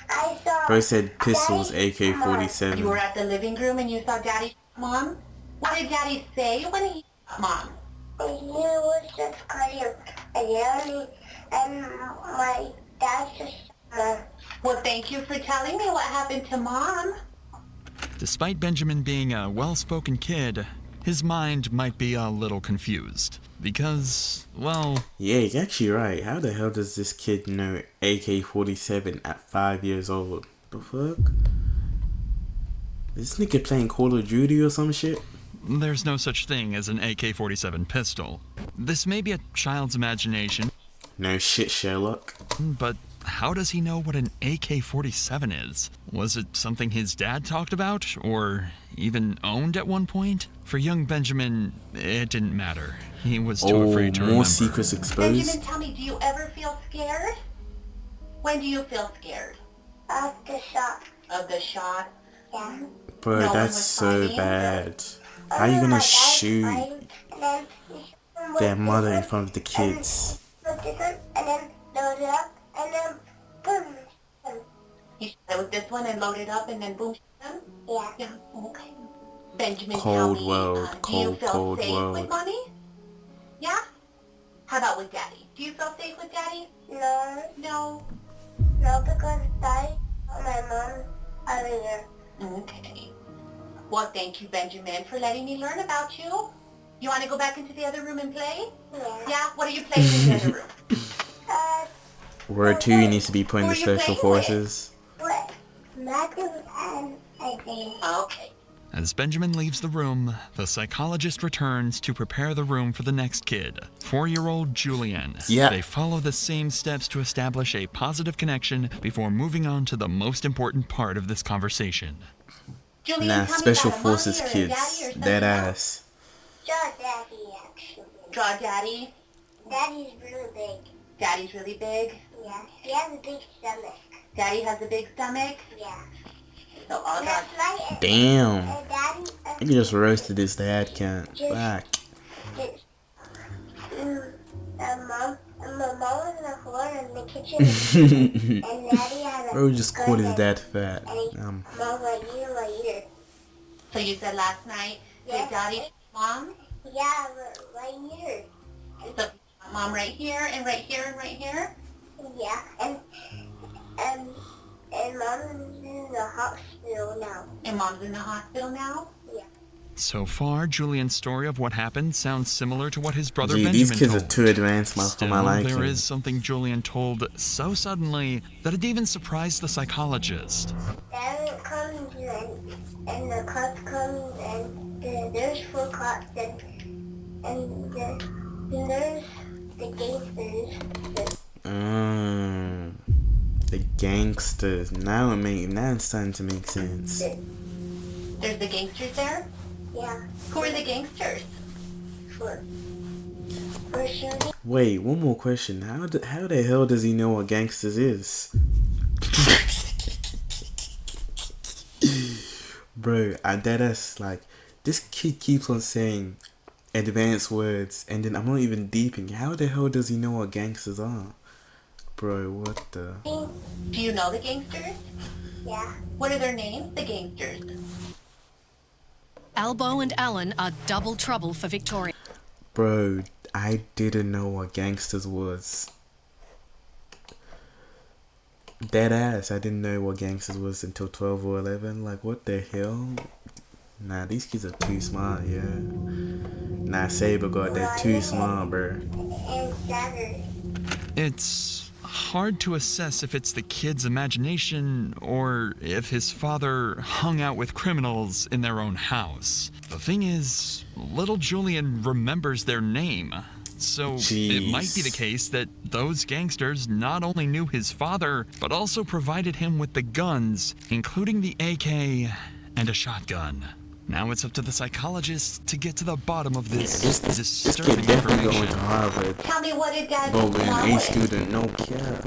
[SPEAKER 2] I saw
[SPEAKER 1] Bro said pistols, AK-47.
[SPEAKER 2] You were at the living room and you saw Daddy, Mom? What did Daddy say when he Mom?
[SPEAKER 17] He was just cutting and my dad just
[SPEAKER 2] Well, thank you for telling me what happened to Mom.
[SPEAKER 5] Despite Benjamin being a well-spoken kid, his mind might be a little confused. Because, well...
[SPEAKER 1] Yeah, you're actually right. How the hell does this kid know AK-47 at 5 years old? The fuck? Is this nigga playing Call of Duty or some shit?
[SPEAKER 5] There's no such thing as an AK-47 pistol. This may be a child's imagination.
[SPEAKER 1] No shit, Sherlock.
[SPEAKER 5] But how does he know what an AK-47 is? Was it something his dad talked about? Or even owned at one point? For young Benjamin, it didn't matter. He was too afraid to remember.
[SPEAKER 1] More secrets exposed.
[SPEAKER 2] Benjamin, tell me, do you ever feel scared? When do you feel scared?
[SPEAKER 17] of the shot.
[SPEAKER 2] Of the shot?
[SPEAKER 17] Yeah.
[SPEAKER 1] Bro, that's so bad. How are you gonna shoot their mother in front of the kids?
[SPEAKER 17] And then load it up, and then boom.
[SPEAKER 2] You shot it with this one and load it up and then boom?
[SPEAKER 17] Yeah.
[SPEAKER 2] Yeah, okay. Benjamin,
[SPEAKER 1] Cold
[SPEAKER 2] tell me,
[SPEAKER 1] world,
[SPEAKER 2] do you feel
[SPEAKER 1] cold
[SPEAKER 2] safe
[SPEAKER 1] world.
[SPEAKER 2] with Mommy? Yeah? How about with Daddy? Do you feel safe with Daddy?
[SPEAKER 17] No.
[SPEAKER 2] No.
[SPEAKER 17] No, because Daddy and my mom are there.
[SPEAKER 2] Okay. Well, thank you, Benjamin, for letting me learn about you. You want to go back into the other room and play?
[SPEAKER 17] Yeah.
[SPEAKER 2] Yeah? What are you playing in the other room?
[SPEAKER 1] Word 2 needs to be put in the special forces.
[SPEAKER 17] What? Matthew and I think.
[SPEAKER 2] Okay.
[SPEAKER 5] As Benjamin leaves the room, the psychologist returns to prepare the room for the next kid, 4-year-old Julian.
[SPEAKER 1] Yeah.
[SPEAKER 5] They follow the same steps to establish a positive connection before moving on to the most important part of this conversation.
[SPEAKER 2] Julian,
[SPEAKER 1] Nah,
[SPEAKER 2] tell me
[SPEAKER 1] special
[SPEAKER 2] about a
[SPEAKER 1] forces
[SPEAKER 2] mommy or a daddy or
[SPEAKER 1] kids.
[SPEAKER 2] something
[SPEAKER 1] Dead
[SPEAKER 2] else.
[SPEAKER 1] ass.
[SPEAKER 17] Draw Daddy, actually.
[SPEAKER 2] Draw Daddy.
[SPEAKER 17] Daddy's really big.
[SPEAKER 2] Daddy's really big.
[SPEAKER 17] Yeah. He has a big stomach.
[SPEAKER 2] Daddy has a big stomach.
[SPEAKER 17] Yeah.
[SPEAKER 2] So I'll draw.
[SPEAKER 17] That's right.
[SPEAKER 1] Damn.
[SPEAKER 17] And Daddy.
[SPEAKER 1] You just roasted this dad cunt. Fuck.
[SPEAKER 17] Mom. And my mom was on the floor in the kitchen. And Daddy had a
[SPEAKER 1] Bro just called his
[SPEAKER 17] gun
[SPEAKER 1] dad fat.
[SPEAKER 17] and Mom right here.
[SPEAKER 2] So you said last night,
[SPEAKER 17] Yeah.
[SPEAKER 2] did Daddy, Mom?
[SPEAKER 17] Yeah, right here.
[SPEAKER 2] So Mom right here and right here and right here?
[SPEAKER 17] Yeah, and Mom's in the hospital now.
[SPEAKER 2] And Mom's in the hospital now?
[SPEAKER 17] Yeah.
[SPEAKER 5] So far, Julian's story of what happened sounds similar to what his brother
[SPEAKER 1] Gee,
[SPEAKER 5] Benjamin
[SPEAKER 1] these kids
[SPEAKER 5] told.
[SPEAKER 1] are too advanced for
[SPEAKER 5] Still,
[SPEAKER 1] my liking.
[SPEAKER 5] there is something Julian told so suddenly that it even surprised the psychologist.
[SPEAKER 17] Dad comes and the cops come and there's 4 cops and there's the gangsters.
[SPEAKER 1] The gangsters. Now it's starting to make sense.
[SPEAKER 2] There's the gangsters there?
[SPEAKER 17] Yeah.
[SPEAKER 2] Who are the gangsters?
[SPEAKER 17] For shooting.
[SPEAKER 1] Wait, one more question. How the hell does he know what gangsters is? Bro, I deadass, like, this kid keeps on saying advanced words, and then I'm not even deeping. How the hell does he know what gangsters are? Bro, what the...
[SPEAKER 2] Do you know the gangsters?
[SPEAKER 17] Yeah.
[SPEAKER 2] What are their names, the gangsters?
[SPEAKER 18] Albo and Alan are double trouble for Victoria.
[SPEAKER 1] Bro, I didn't know what gangsters was. Dead ass, I didn't know what gangsters was until 12 or 11. Like, what the hell? Nah, these kids are too smart, yeah. Nah, Saber God, they're too smart, bro.
[SPEAKER 5] It's hard to assess if it's the kid's imagination or if his father hung out with criminals in their own house. The thing is, little Julian remembers their name. So it might be the case that those gangsters not only knew his father, but also provided him with the guns, including the AK and a shotgun. Now it's up to the psychologist to get to the bottom of this disturbing
[SPEAKER 1] kid definitely going
[SPEAKER 5] information.
[SPEAKER 1] to Harvard.
[SPEAKER 2] Tell me, what did Dad
[SPEAKER 1] Bro,
[SPEAKER 2] do?
[SPEAKER 1] an A student, no care.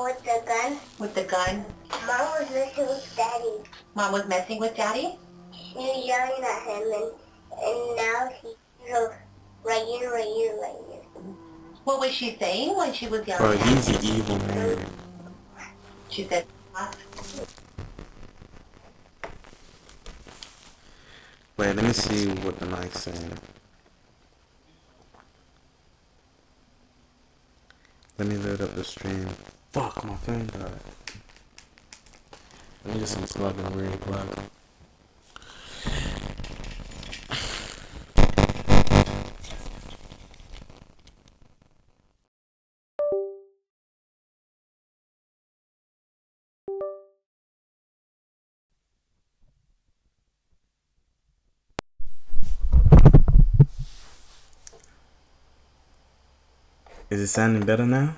[SPEAKER 17] With the gun.
[SPEAKER 2] With the gun?
[SPEAKER 17] Mom was messing with Daddy.
[SPEAKER 2] Mom was messing with Daddy?
[SPEAKER 17] She was yelling at him and now he's right here.
[SPEAKER 2] What was she saying when she was yelling
[SPEAKER 1] Bro,
[SPEAKER 2] at him?
[SPEAKER 1] he's the evil man.
[SPEAKER 2] She said,
[SPEAKER 1] Wait, let me see what the mic's saying. Let me load up the stream. Fuck, my phone died. Let me just unplug and re-plug. Is it sounding better now?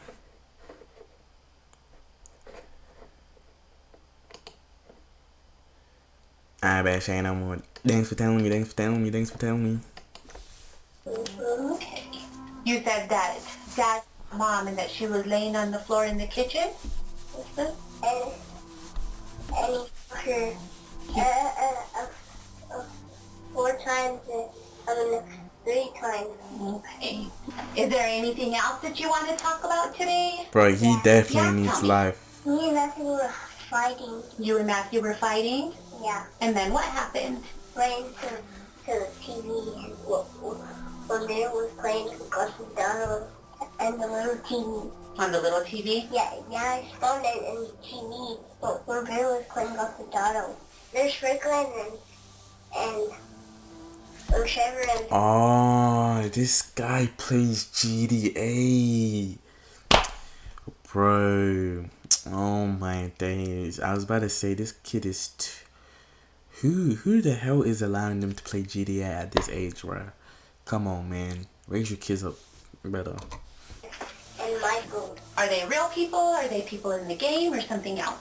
[SPEAKER 1] I bet she ain't no more. Thanks for telling me, thanks for telling me, thanks for telling me.
[SPEAKER 2] Okay. You said that Dad's mom and that she was laying on the floor in the kitchen?
[SPEAKER 17] And her 4 times, 3 times.
[SPEAKER 2] Okay. Is there anything else that you want to talk about today?
[SPEAKER 1] Bro, he definitely needs life.
[SPEAKER 17] Me and Matthew were fighting.
[SPEAKER 2] You and Matthew were fighting?
[SPEAKER 17] Yeah.
[SPEAKER 2] And then what happened?
[SPEAKER 17] Playing to the TV, and when Mary was playing Gossip Donald and the little TV.
[SPEAKER 2] On the little TV?
[SPEAKER 17] Yeah, I spawned it in the TV, but when Mary was playing Gossip Donald. There's Strickland and Trevor and...
[SPEAKER 1] Oh, this guy plays GTA. Bro. Oh my days. I was about to say, this kid is... Who the hell is allowing them to play GTA at this age, bro? Come on, man. Raise your kids up better.
[SPEAKER 17] And Michael.
[SPEAKER 2] Are they real people? Are they people in the game or something else?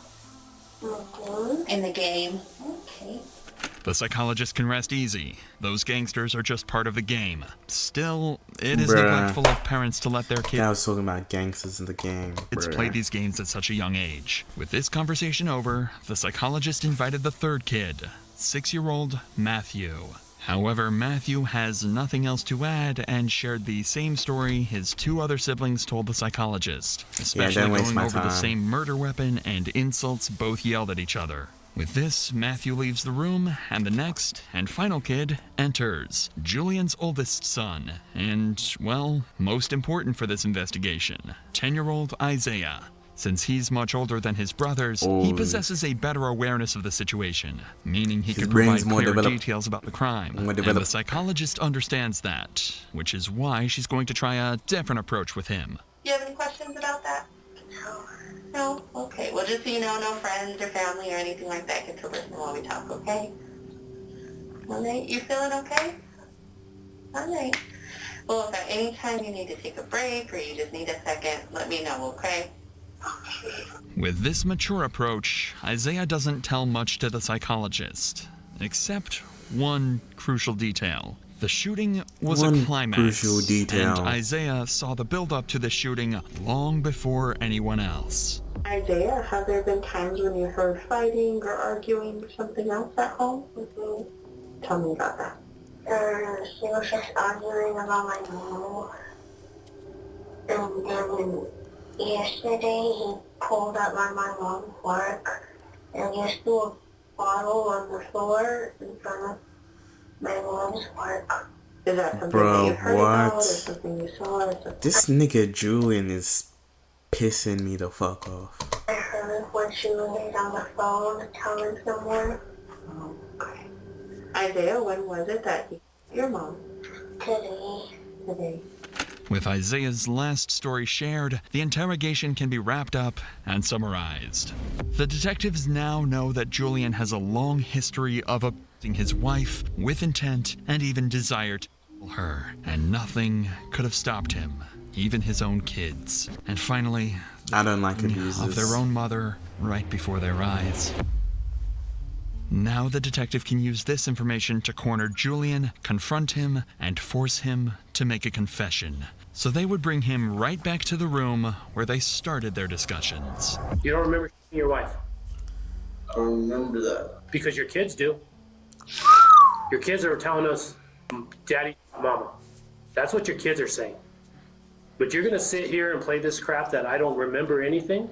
[SPEAKER 2] In the game. Okay.
[SPEAKER 5] The psychologist can rest easy. Those gangsters are just part of the game. Still, it is
[SPEAKER 1] Bruh.
[SPEAKER 5] neglectful of parents to let their kids...
[SPEAKER 1] Yeah, I was talking about gangsters in the game.
[SPEAKER 5] Kids play these games at such a young age. With this conversation over, the psychologist invited the third kid, 6-year-old Matthew. However, Matthew has nothing else to add and shared the same story his 2 other siblings told the psychologist, especially going over the same murder weapon and insults both yelled at each other. With this, Matthew leaves the room, and the next and final kid enters, Julian's oldest son, and, well, most important for this investigation, 10-year-old Isaiah. Since he's much older than his brothers, he possesses a better awareness of the situation, meaning he can provide clear details about the crime. And the psychologist understands that, which is why she's going to try a different approach with him.
[SPEAKER 2] Do you have any questions about that? No? Okay. Well, just so you know, no friends or family or anything like that get to listen while we talk, okay? All right. You feeling okay? All right. Well, if at any time you need to take a break or you just need a second, let me know, okay?
[SPEAKER 5] With this mature approach, Isaiah doesn't tell much to the psychologist, except one crucial detail. The shooting was a climax,
[SPEAKER 1] crucial detail.
[SPEAKER 5] And Isaiah saw the build-up to the shooting long before anyone else.
[SPEAKER 2] Isaiah, have there been times when you heard fighting or arguing or something else at home? Tell me about that.
[SPEAKER 17] She was just arguing about my mom. And then yesterday he pulled up my mom's work and just threw a bottle on the floor in front of my mom's work.
[SPEAKER 2] Is that something
[SPEAKER 1] Bro,
[SPEAKER 2] that you've heard
[SPEAKER 1] what?
[SPEAKER 2] about or something you saw? Or something?
[SPEAKER 1] This nigga Julian is pissing me the fuck off.
[SPEAKER 17] I heard when she was on the phone telling someone.
[SPEAKER 2] Okay. Isaiah, when was it that you your mom?
[SPEAKER 17] Today.
[SPEAKER 5] With Isaiah's last story shared, the interrogation can be wrapped up and summarized. The detectives now know that Julian has a long history of abusing his wife with intent and even desire to kill her, and nothing could have stopped him, even his own kids. And finally,
[SPEAKER 1] I don't like abusers.
[SPEAKER 5] Of their own mother right before their eyes. Now the detective can use this information to corner Julian, confront him, and force him to make a confession. So they would bring him right back to the room where they started their discussions.
[SPEAKER 4] You don't remember your wife?
[SPEAKER 3] I don't remember that.
[SPEAKER 4] Because your kids do. Your kids are telling us, Daddy, Mama. That's what your kids are saying. But you're gonna sit here and play this crap that I don't remember anything?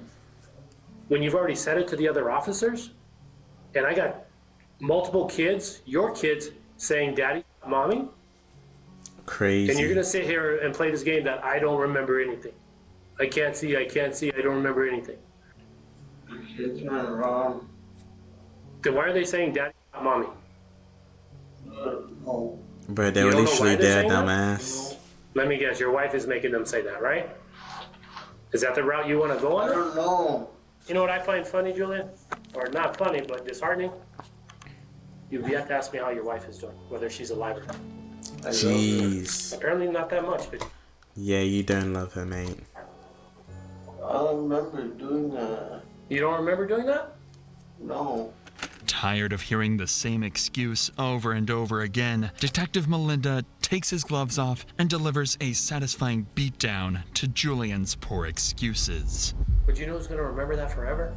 [SPEAKER 4] When you've already said it to the other officers? And I got multiple kids, your kids, saying daddy, mommy?
[SPEAKER 1] Crazy.
[SPEAKER 4] And you're going to sit here and play this game that I don't remember anything. I can't see, I don't remember anything.
[SPEAKER 3] Kids went wrong.
[SPEAKER 4] Then why are they saying daddy, mommy?
[SPEAKER 3] No.
[SPEAKER 1] Bro, they were literally there, dumbass.
[SPEAKER 4] Let me guess, your wife is making them say that, right? Is that the route you want to go on?
[SPEAKER 3] I don't know.
[SPEAKER 4] You know what I find funny, Julian? Or not funny, but disheartening? You've yet to ask me how your wife is doing, whether she's alive or not.
[SPEAKER 1] Jeez.
[SPEAKER 4] Apparently not that much, but...
[SPEAKER 1] Yeah, you don't love her, mate.
[SPEAKER 3] I don't remember doing that.
[SPEAKER 4] You don't remember doing that?
[SPEAKER 3] No.
[SPEAKER 5] Tired of hearing the same excuse over and over again, Detective Melinda takes his gloves off and delivers a satisfying beatdown to Julian's poor excuses.
[SPEAKER 4] But you know who's going to remember that forever?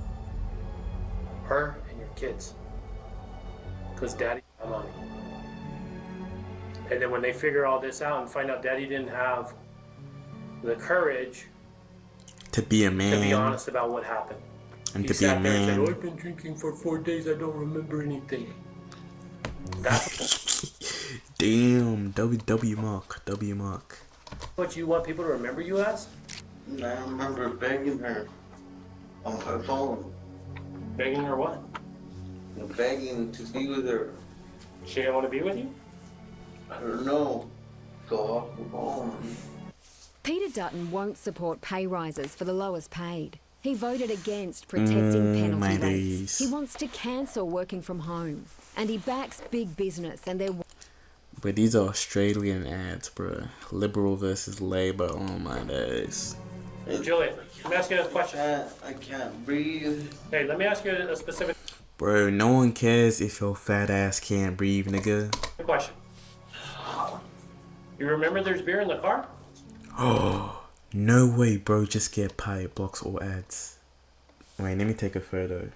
[SPEAKER 4] Her and your kids. Because daddy and mommy. And then when they figure all this out and find out daddy didn't have the courage
[SPEAKER 1] to be a man,
[SPEAKER 4] to be honest about what happened.
[SPEAKER 1] And
[SPEAKER 4] he
[SPEAKER 1] to be a
[SPEAKER 4] sat there and said,
[SPEAKER 1] man.
[SPEAKER 4] "Oh, I've been drinking for 4 days, I don't remember anything." That's
[SPEAKER 1] Damn, W Mark.
[SPEAKER 4] what you want people to remember you as?
[SPEAKER 3] I remember begging her on her phone.
[SPEAKER 4] Begging her what?
[SPEAKER 3] Begging to be with her.
[SPEAKER 4] She didn't want to be with you?
[SPEAKER 3] I don't know. Go off the phone.
[SPEAKER 19] Peter Dutton won't support pay rises for the lowest paid. He voted against protecting penalty rates. He wants to cancel working from home. And he backs big business and their...
[SPEAKER 1] But these are Australian ads, bro. Liberal versus Labour. Oh my days.
[SPEAKER 4] Hey, Julian, let me ask you a question.
[SPEAKER 3] I can't breathe.
[SPEAKER 4] Hey, let me ask you a specific
[SPEAKER 1] Bro, no one cares if your fat ass can't breathe, nigga.
[SPEAKER 4] question. You remember there's beer in the car?
[SPEAKER 1] Oh, no way, bro. Just get pie. It blocks all ads. Wait, let me take a photo.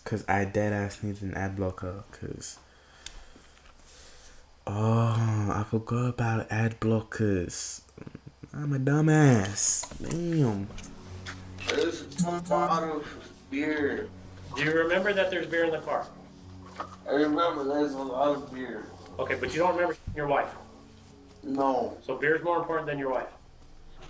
[SPEAKER 1] Cause I dead ass need an ad blocker. Cause I forgot about ad blockers. I'm a dumbass. Damn.
[SPEAKER 3] There's a lot of beer.
[SPEAKER 4] Do you remember that there's beer in the car?
[SPEAKER 3] I remember there's a lot of beer.
[SPEAKER 4] Okay, but you don't remember your wife?
[SPEAKER 3] No.
[SPEAKER 4] So beer is more important than your wife?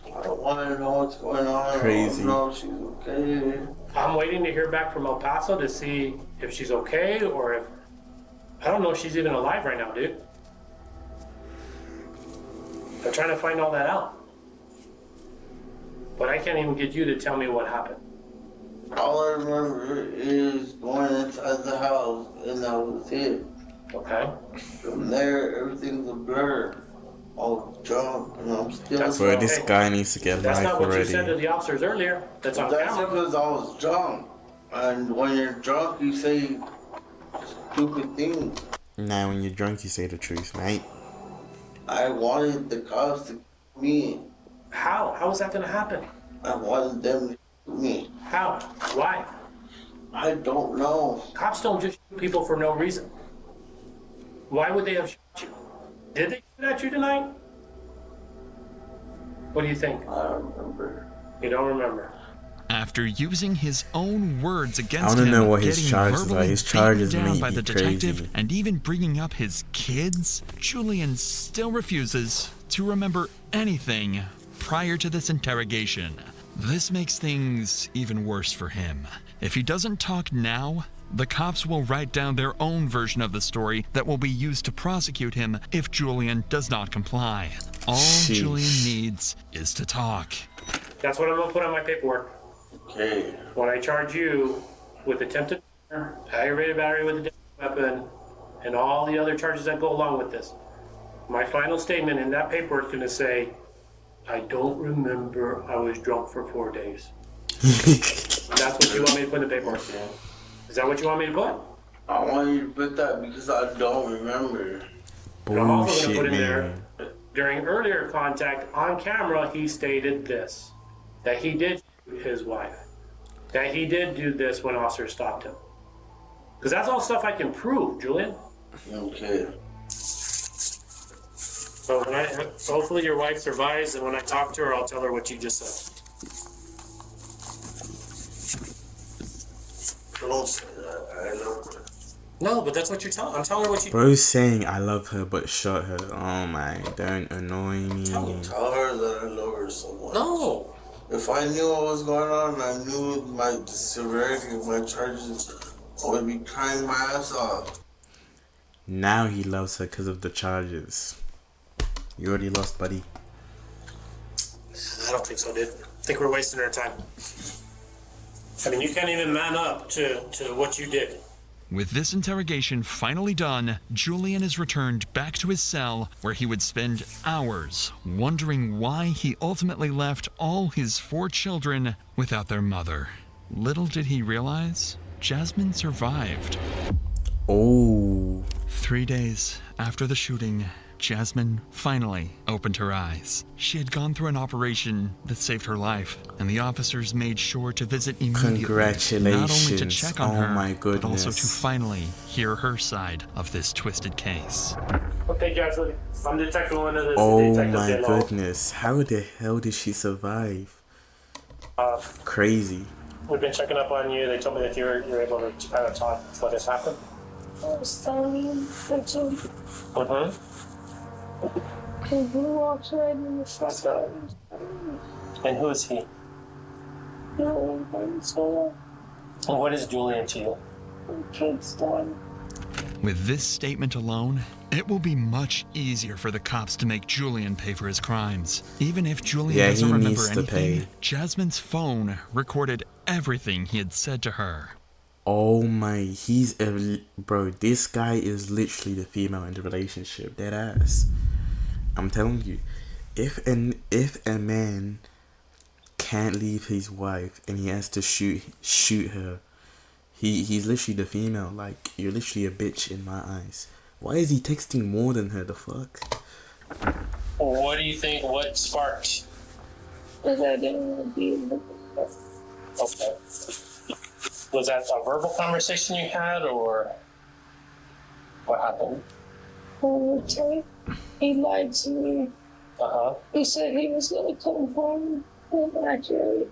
[SPEAKER 3] I don't want to know what's going on.
[SPEAKER 1] Crazy.
[SPEAKER 3] I don't know if she's okay.
[SPEAKER 4] I'm waiting to hear back from El Paso to see if she's okay or if... I don't know if she's even alive right now, dude. I'm trying to find all that out. But I can't even get you to tell me what happened.
[SPEAKER 3] All I remember is going inside the house, and that was it.
[SPEAKER 4] Okay.
[SPEAKER 3] From there, everything's a blur. All drunk, and I'm still
[SPEAKER 1] Bro, this guy needs to get
[SPEAKER 4] That's
[SPEAKER 1] life
[SPEAKER 4] not what
[SPEAKER 1] already.
[SPEAKER 4] you said to the officers earlier. That's on camera.
[SPEAKER 3] because I was drunk. And when you're drunk, you say stupid things.
[SPEAKER 1] Nah, when you're drunk, you say the truth, mate.
[SPEAKER 3] I wanted the cops to kill me.
[SPEAKER 4] How? How is that going to happen?
[SPEAKER 3] I wanted them to kill me.
[SPEAKER 4] How? Why?
[SPEAKER 3] I don't know.
[SPEAKER 4] Cops don't just shoot people for no reason. Why would they have shot you? Did they shoot at you tonight? What do you think?
[SPEAKER 3] I don't remember.
[SPEAKER 4] You don't remember?
[SPEAKER 5] After using his own words against
[SPEAKER 1] I wanna
[SPEAKER 5] him,
[SPEAKER 1] know what his
[SPEAKER 5] getting
[SPEAKER 1] charges are.
[SPEAKER 5] verbally
[SPEAKER 1] His charges
[SPEAKER 5] beaten down
[SPEAKER 1] may
[SPEAKER 5] by
[SPEAKER 1] be
[SPEAKER 5] the detective,
[SPEAKER 1] crazy.
[SPEAKER 5] and even bringing up his kids, Julian still refuses to remember anything prior to this interrogation. This makes things even worse for him. If he doesn't talk now, the cops will write down their own version of the story that will be used to prosecute him if Julian does not comply. All Julian needs is to talk.
[SPEAKER 4] That's what I'm going to put on my paperwork.
[SPEAKER 3] Okay.
[SPEAKER 4] When I charge you with attempted murder, aggravated battery with a deadly weapon, and all the other charges that go along with this, my final statement in that paperwork is going to say, I don't remember I was drunk for 4 days. That's what you want me to put in the paperwork. Is that what you want me to put?
[SPEAKER 3] I want you to put that because I don't remember.
[SPEAKER 4] And I'm also going to put in
[SPEAKER 1] man.
[SPEAKER 4] there, during earlier contact on camera, he stated this, that he did shoot his wife, that he did do this when officers stopped him. Because that's all stuff I can prove, Julian.
[SPEAKER 3] Okay.
[SPEAKER 4] So when hopefully your wife survives, and when I talk to her, I'll tell her what you just said.
[SPEAKER 3] Don't say that. I love her.
[SPEAKER 4] No, but that's what you're telling. I'm telling her what you.
[SPEAKER 1] Bro's saying I love her but shot her. Oh my, don't annoy me.
[SPEAKER 3] Tell her that I love her so much.
[SPEAKER 4] No.
[SPEAKER 3] If I knew what was going on, I knew the severity of my charges, I would be crying my ass off.
[SPEAKER 1] Now he loves her because of the charges. You already lost, buddy.
[SPEAKER 4] I don't think so, dude. I think we're wasting our time. I mean, you can't even man up to what you did.
[SPEAKER 5] With this interrogation finally done, Julian is returned back to his cell where he would spend hours wondering why he ultimately left all his 4 children without their mother. Little did he realize, Jasmine survived.
[SPEAKER 1] Oh.
[SPEAKER 5] 3 days after the shooting, Jasmine finally opened her eyes. She had gone through an operation that saved her life, and the officers made sure to visit immediately.
[SPEAKER 1] Congratulations.
[SPEAKER 5] Not only to check on her,
[SPEAKER 1] my goodness.
[SPEAKER 5] but also to finally hear her side of this twisted case.
[SPEAKER 4] Okay, Jasmine, I'm Detective Linda.
[SPEAKER 1] Oh my goodness. How the hell did she survive? Crazy.
[SPEAKER 4] We've been checking up on you. They told me that you're able to kind of talk what has happened.
[SPEAKER 17] I was telling Richard. He walks right in the front door.
[SPEAKER 4] And who is he?
[SPEAKER 17] No,
[SPEAKER 4] And what is Julian to you?
[SPEAKER 17] kid's done.
[SPEAKER 5] With this statement alone, it will be much easier for the cops to make Julian pay for his crimes. Even if Julian doesn't remember anything, Jasmine's phone recorded everything he had said to her.
[SPEAKER 1] Oh my, bro, this guy is literally the female in the relationship, dead ass. I'm telling you, if a man can't leave his wife and he has to shoot her, he's literally the female. Like, you're literally a bitch in my eyes. Why is he texting more than her? The fuck?
[SPEAKER 4] What do you think? What sparked?
[SPEAKER 17] Because I didn't want to be in the
[SPEAKER 4] Okay. Was that a verbal conversation you had, or what happened?
[SPEAKER 17] He lied to me. He said he was going to come home and actually.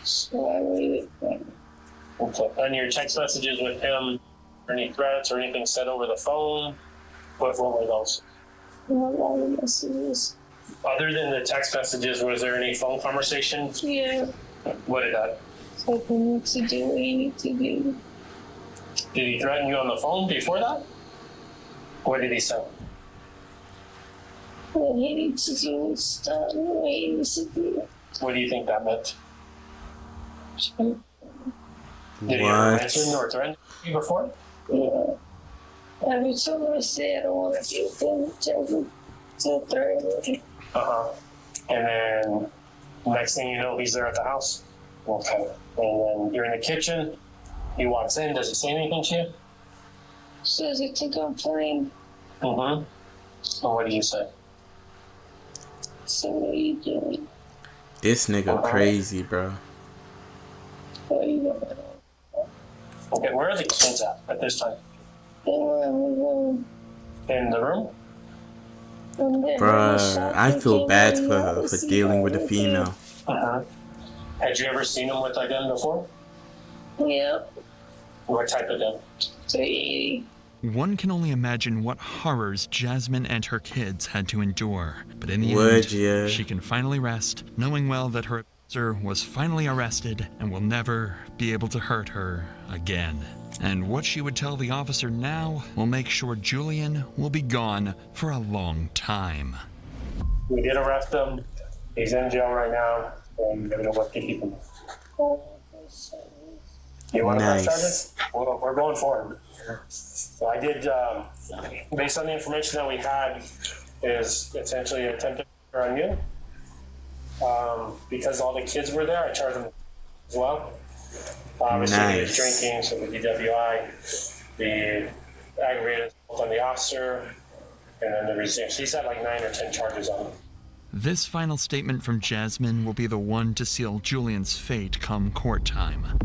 [SPEAKER 17] So I waited for him.
[SPEAKER 4] Okay. And your text messages with him, any threats or anything said over the phone? What were those?
[SPEAKER 17] A lot of messages.
[SPEAKER 4] Other than the text messages, was there any phone conversation?
[SPEAKER 17] Yeah.
[SPEAKER 4] What did that?
[SPEAKER 17] So you need to do what you need to do.
[SPEAKER 4] Did he threaten you on the phone before that? What did he say?
[SPEAKER 17] What he needs to do is stop what he needs to do.
[SPEAKER 4] What do you think that meant? Did he ever
[SPEAKER 1] What?
[SPEAKER 4] mention or threaten you before?
[SPEAKER 17] Yeah. Every time I say I don't want to be with him, to threaten me.
[SPEAKER 4] And then next thing you know, he's there at the house. Okay. And then you're in the kitchen. He walks in. Does he say anything to you?
[SPEAKER 17] Says he think I'm playing.
[SPEAKER 4] And what do you say?
[SPEAKER 17] So what are you doing?
[SPEAKER 1] This nigga crazy, bro.
[SPEAKER 17] What are you doing?
[SPEAKER 4] Okay, where are the kids at this time?
[SPEAKER 17] They were in the room.
[SPEAKER 4] In the room?
[SPEAKER 1] Bruh, I feel bad for her for dealing with a female.
[SPEAKER 4] Had you ever seen him with a gun before?
[SPEAKER 17] Yeah.
[SPEAKER 4] What type of gun?
[SPEAKER 17] 380.
[SPEAKER 5] One can only imagine what horrors Jasmine and her kids had to endure. But in the end, she can finally rest, knowing well that her abuser was finally arrested and will never be able to hurt her again. And what she would tell the officer now will make sure Julian will be gone for a long time.
[SPEAKER 4] We did arrest him. He's in jail right now. And we're going to work to keep him. You want to press charges? Well, we're going for him. So I did, based on the information that we had, is essentially attempted murder on you. Because all the kids were there, I charged them as well. Obviously, he was drinking, so the DWI, the aggravated assault on the officer, and then the resist. He's had like 9 or 10 charges on him.
[SPEAKER 5] This final statement from Jasmine will be the one to seal Julian's fate come court time.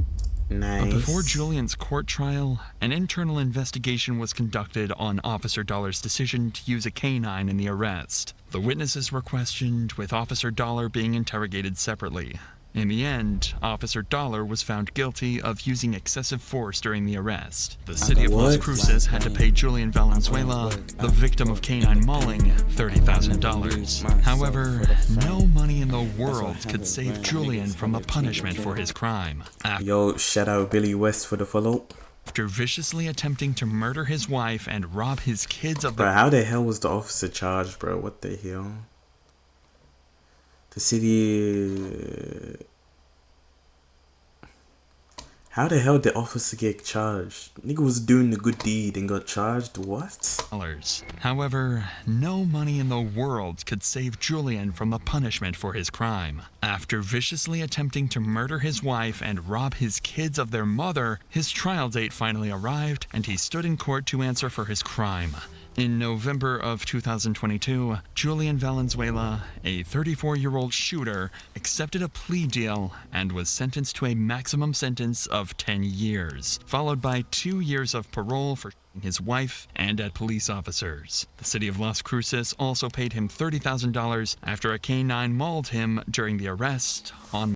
[SPEAKER 5] But before Julian's court trial, an internal investigation was conducted on Officer Dollar's decision to use a canine in the arrest. The witnesses were questioned, with Officer Dollar being interrogated separately. In the end, Officer Dollar was found guilty of using excessive force during the arrest. The city of Las Cruces had to pay Julian Valenzuela, the victim of canine mauling, $30,000. However, no money in the world could save Julian from the punishment for his crime.
[SPEAKER 1] Yo, shout out Billy West for the follow.
[SPEAKER 5] After viciously attempting to murder his wife and rob his kids of
[SPEAKER 1] Bro, how the hell was the officer charged, bro? What the hell? The city... How the hell did the officer get charged? Nigga was doing the good deed and got charged? What?
[SPEAKER 5] However, no money in the world could save Julian from the punishment for his crime. After viciously attempting to murder his wife and rob his kids of their mother, his trial date finally arrived and he stood in court to answer for his crime. In November of 2022, Julian Valenzuela, a 34-year-old shooter, accepted a plea deal and was sentenced to a maximum sentence of 10 years, followed by 2 years of parole for shooting his wife and at police officers. The city of Las Cruces also paid him $30,000 after a canine mauled him during the arrest on